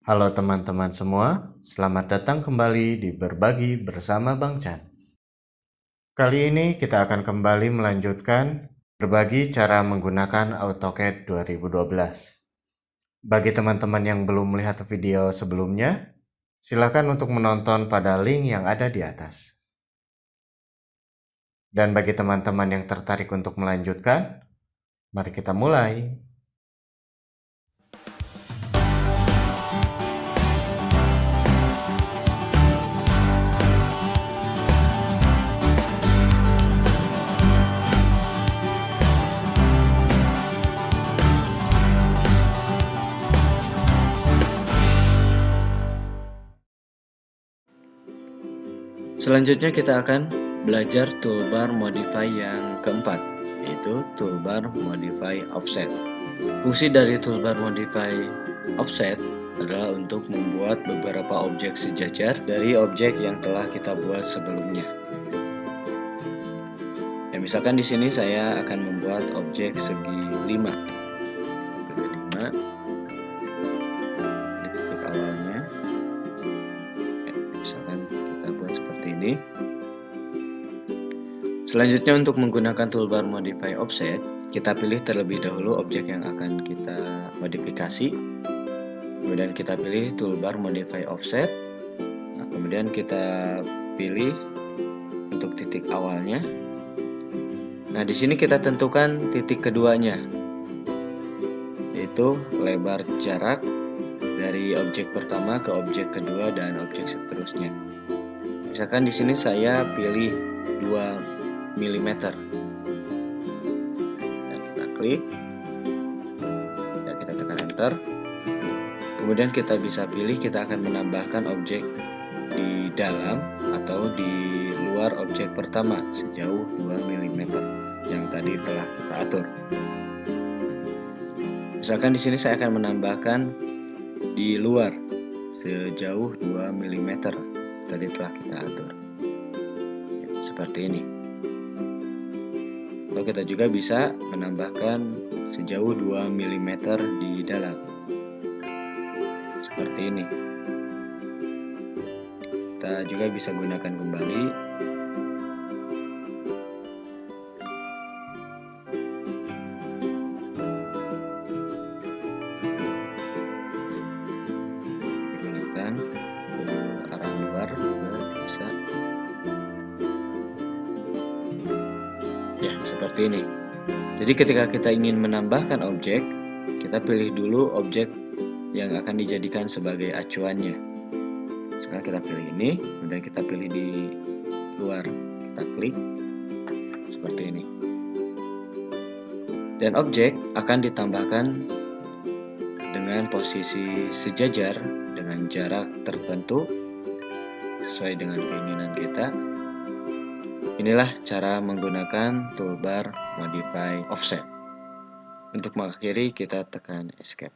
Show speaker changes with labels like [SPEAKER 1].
[SPEAKER 1] Halo teman-teman semua, selamat datang kembali di Berbagi Bersama Bang Chan. Kali ini kita akan kembali melanjutkan berbagi cara menggunakan AutoCAD 2012. Bagi teman-teman yang belum melihat video sebelumnya, silakan untuk menonton pada link yang ada di atas. Dan bagi teman-teman yang tertarik untuk melanjutkan, mari kita mulai.
[SPEAKER 2] Selanjutnya kita akan belajar toolbar modify yang keempat, yaitu toolbar modify offset. Fungsi dari toolbar modify offset adalah untuk membuat beberapa objek sejajar dari objek yang telah kita buat sebelumnya. Ya, misalkan di sini saya akan membuat objek segi 5. Di titik awalnya. Ya, misalkan kita buat seperti ini. Selanjutnya untuk menggunakan toolbar modify offset, kita pilih terlebih dahulu objek yang akan kita modifikasi. Kemudian kita pilih toolbar modify offset. Nah, kemudian kita pilih untuk titik awalnya. Nah, di sini kita tentukan titik keduanya, yaitu lebar jarak dari objek pertama ke objek kedua dan objek seterusnya. Misalkan di sini saya pilih 2 mm. Nah, kita klik, ya, kita tekan enter. Kemudian kita bisa pilih kita akan menambahkan objek di dalam atau di luar objek pertama sejauh 2 mm yang tadi telah kita atur. Misalkan di sini saya akan menambahkan di luar sejauh 2 mm tadi telah kita atur. Ya, seperti ini. Atau kita juga bisa menambahkan sejauh 2 mm di dalam. Seperti ini. Kita juga bisa gunakan kembali. Digunakan ke arah luar juga bisa. Ya, seperti ini. Jadi ketika kita ingin menambahkan objek, kita pilih dulu objek yang akan dijadikan sebagai acuannya. Sekarang kita pilih ini, kemudian kita pilih di luar, kita klik seperti ini. Dan objek akan ditambahkan dengan posisi sejajar dengan jarak tertentu sesuai dengan keinginan kita. Inilah cara menggunakan toolbar modify offset. Untuk mengakhiri, kita tekan escape.